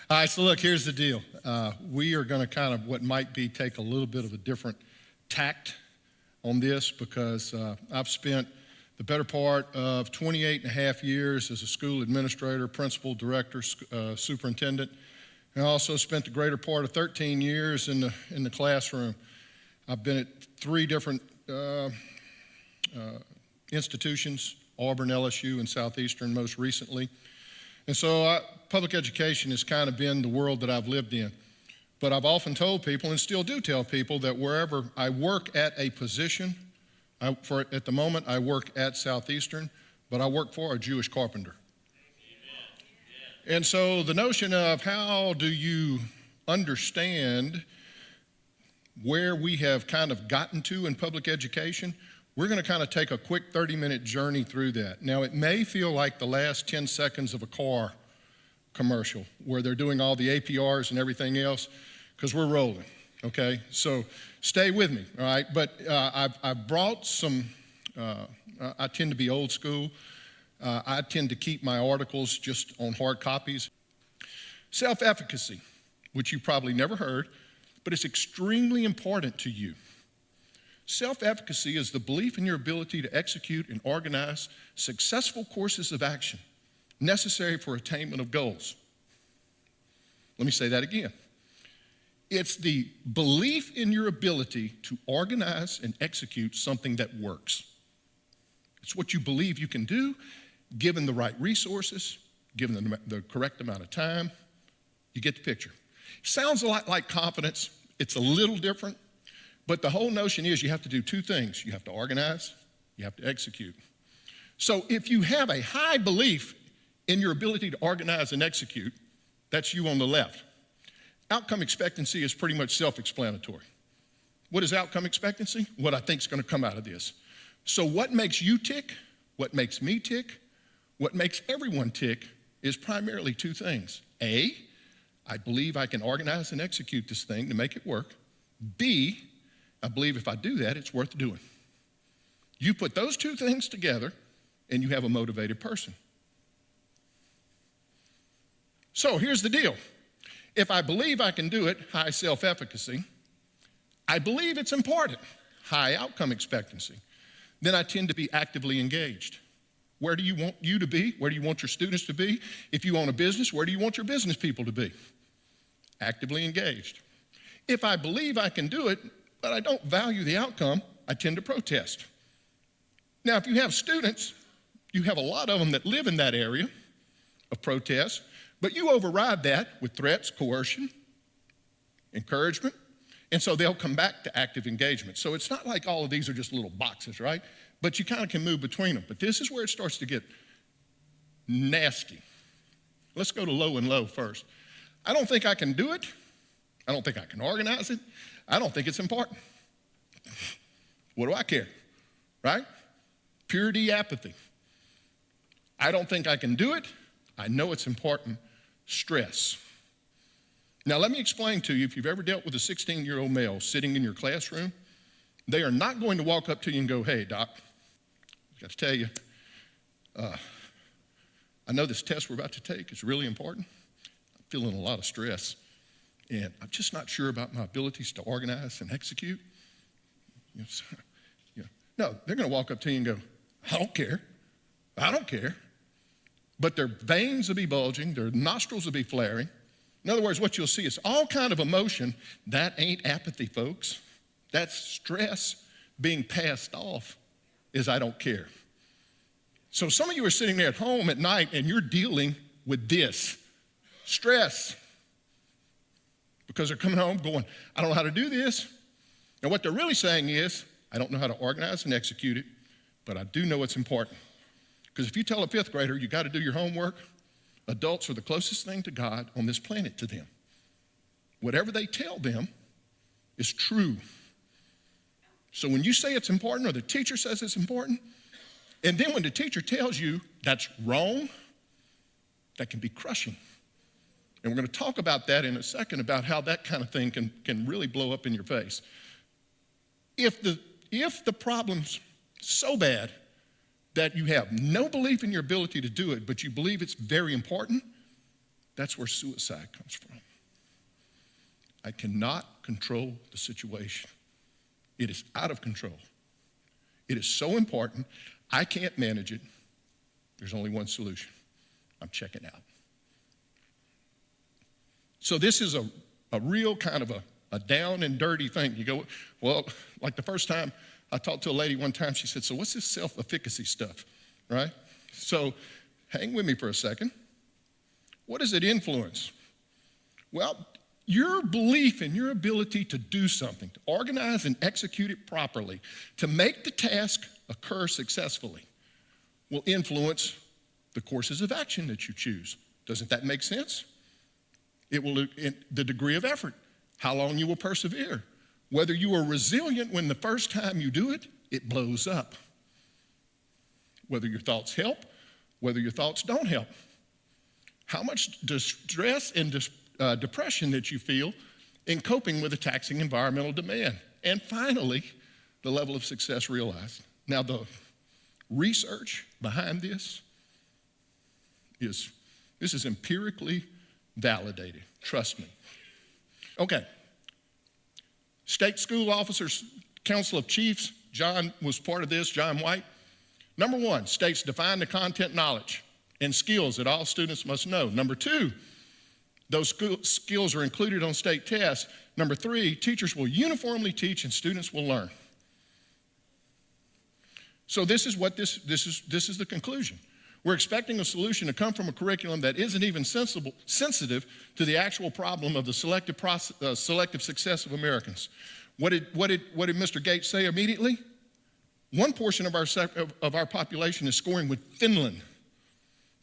All right, so look, here's the deal. We are going to kind of what might be take a little bit of a different tact on this because I've spent the better part of 28 and a half years as a school administrator, principal, director, superintendent, and I also spent the greater part of 13 years in the classroom. I've been at 3 different institutions, Auburn, LSU, and Southeastern most recently. And so public education has kind of been the world that I've lived in. But I've often told people, and still do tell people, that wherever I work at a position, at the moment I work at Southeastern, but I work for a Jewish carpenter. And so the notion of how do you understand where we have kind of gotten to in public education, we're going to kind of take a quick 30-minute journey through that. Now, it may feel like the last 10 seconds of a car commercial where they're doing all the APRs and everything else because we're rolling, okay? So stay with me, all right? But I've brought some, I tend to be old school. I tend to keep my articles just on hard copies. Self-efficacy, which you probably never heard, but it's extremely important to you. Self-efficacy is the belief in your ability to execute and organize successful courses of action necessary for attainment of goals. Let me say that again. It's the belief in your ability to organize and execute something that works. It's what you believe you can do, given the right resources, given the correct amount of time. You get the picture. Sounds a lot like confidence. It's a little different, but the whole notion is you have to do 2 things. You have to organize, you have to execute. So if you have a high belief in your ability to organize and execute, that's you on the left. Outcome expectancy is pretty much self-explanatory. What is outcome expectancy? What I think is going to come out of this. So what makes you tick, what makes me tick, what makes everyone tick is primarily 2 things. A, I believe I can organize and execute this thing to make it work. B, I believe if I do that, it's worth doing. You put those 2 things together and you have a motivated person. So here's the deal. If I believe I can do it, high self-efficacy, I believe it's important, high outcome expectancy, then I tend to be actively engaged. Where do you want you to be? Where do you want your students to be? If you own a business, where do you want your business people to be? Actively engaged. If I believe I can do it, but I don't value the outcome, I tend to protest. Now, if you have students, you have a lot of them that live in that area of protest, but you override that with threats, coercion, encouragement, and so they'll come back to active engagement. So it's not like all of these are just little boxes, right? But you kind of can move between them. But this is where it starts to get nasty. Let's go to low and low first. I don't think I can do it. I don't think I can organize it. I don't think it's important. What do I care, right? Purity apathy. I don't think I can do it. I know it's important. Stress. Now, let me explain to you, if you've ever dealt with a 16-year-old male sitting in your classroom, they are not going to walk up to you and go, hey, doc, I got to tell you, I know this test we're about to take is really important. I'm feeling a lot of stress, and I'm just not sure about my abilities to organize and execute. No, they're going to walk up to you and go, I don't care. I don't care. But their veins will be bulging, their nostrils will be flaring. In other words, what you'll see is all kind of emotion. That ain't apathy, folks. That's stress being passed off as I don't care. So some of you are sitting there at home at night and you're dealing with this, stress. Because they're coming home going, I don't know how to do this. And what they're really saying is, I don't know how to organize and execute it, but I do know it's important. Because if you tell a 5th grader you got to do your homework, adults are the closest thing to God on this planet to them. Whatever they tell them is true. So when you say it's important or the teacher says it's important, and then when the teacher tells you that's wrong, that can be crushing. And we're going to talk about that in a second, about how that kind of thing can really blow up in your face. If the problem's so bad that you have no belief in your ability to do it, but you believe it's very important, That's where suicide comes from. I cannot control the situation. It is out of control. It is so important, I can't manage it. There's only one solution. I'm checking out. So this is a real kind of a down and dirty thing. You go, well, like the first time I talked to a lady one time, she said, so what's this self-efficacy stuff, right? So hang with me for a second. What does it influence? Well, your belief in your ability to do something, to organize and execute it properly, to make the task occur successfully, will influence the courses of action that you choose. Doesn't that make sense? It will, the degree of effort, how long you will persevere, whether you are resilient when the first time you do it, it blows up. Whether your thoughts help, whether your thoughts don't help. How much distress and depression that you feel in coping with a taxing environmental demand. And finally, the level of success realized. Now, the research behind this is empirically validated. Trust me. Okay. State School Officers Council of Chiefs, John was part of this, John White. Number 1, states define the content knowledge and skills that all students must know. Number 2, those skills are included on state tests. Number 3, teachers will uniformly teach and students will learn. So this is what this is the conclusion. We're expecting a solution to come from a curriculum that isn't even sensitive to the actual problem of the selective success of Americans. What did Mr. Gates say immediately? One portion of our population is scoring with Finland.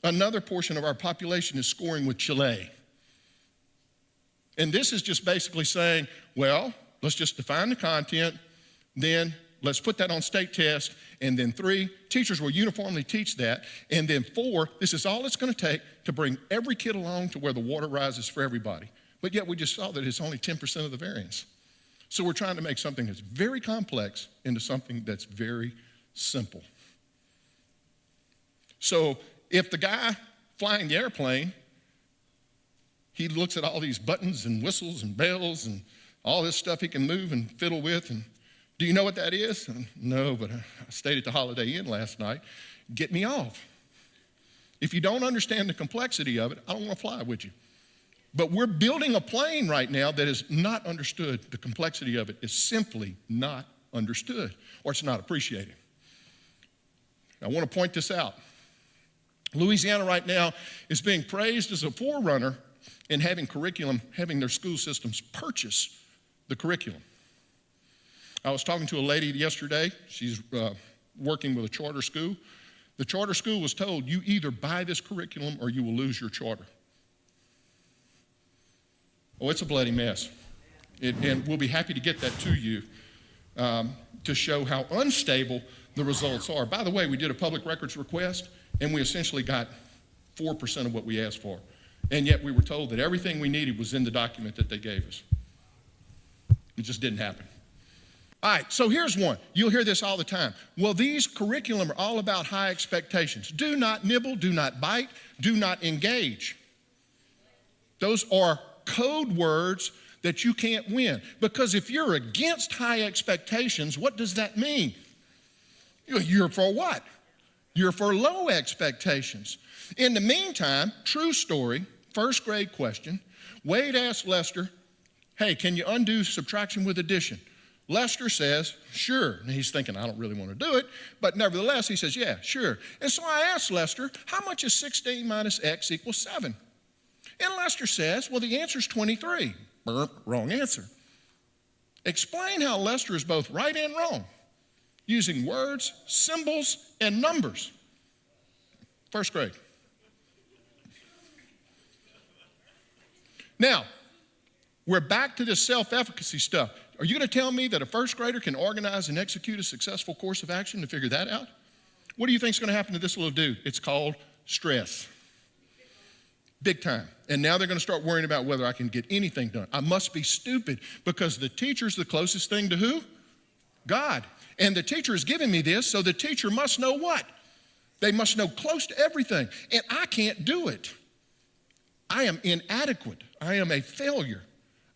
Another portion of our population is scoring with Chile. And this is just basically saying, well, let's just define the content, then let's put that on state test, and then 3, teachers will uniformly teach that, and then 4, this is all it's going to take to bring every kid along to where the water rises for everybody. But yet we just saw that it's only 10% of the variance. So we're trying to make something that's very complex into something that's very simple. So if the guy flying the airplane, he looks at all these buttons and whistles and bells and all this stuff he can move and fiddle with, and do you know what that is? No, but I stayed at the Holiday Inn last night. Get me off. If you don't understand the complexity of it, I don't want to fly with you. But we're building a plane right now that is not understood. The complexity of it is simply not understood, or it's not appreciated. I want to point this out. Louisiana right now is being praised as a forerunner in having their school systems purchase the curriculum. I was talking to a lady yesterday. She's working with a charter school. The charter school was told, you either buy this curriculum or you will lose your charter. Oh, it's a bloody mess. And we'll be happy to get that to you to show how unstable the results are. By the way, we did a public records request, and we essentially got 4% of what we asked for. And yet we were told that everything we needed was in the document that they gave us. It just didn't happen. All right, so here's one. You'll hear this all the time. Well, these curriculum are all about high expectations. Do not nibble, do not bite, do not engage. Those are code words that you can't win. Because if you're against high expectations, what does that mean? You're for what? You're for low expectations. In the meantime, true story, first grade question, Wade asked Lester, hey, can you undo subtraction with addition? Lester says, sure. And he's thinking, I don't really want to do it. But nevertheless, he says, yeah, sure. And so I asked Lester, how much is 16 minus x equals 7? And Lester says, well, the answer is 23. Wrong answer. Explain how Lester is both right and wrong, using words, symbols, and numbers. First grade. Now, we're back to this self-efficacy stuff. Are you going to tell me that a first grader can organize and execute a successful course of action to figure that out? What do you think is going to happen to this little dude? It's called stress. Big time. And now they're going to start worrying about whether I can get anything done. I must be stupid because the teacher's the closest thing to who? God. And the teacher is giving me this, so the teacher must know what? They must know close to everything. And I can't do it. I am inadequate. I am a failure.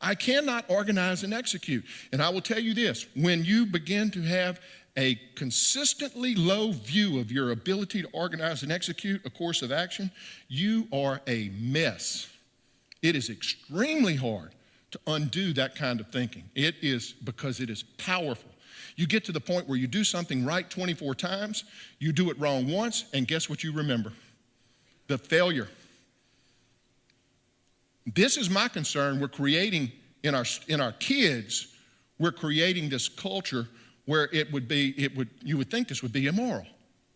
I cannot organize and execute. And I will tell you this, when you begin to have a consistently low view of your ability to organize and execute a course of action, you are a mess. It is extremely hard to undo that kind of thinking. It is because it is powerful. You get to the point where you do something right 24 times, you do it wrong once, and guess what you remember? The failure. This is my concern. We're creating in our kids, we're creating this culture where you would think this would be immoral.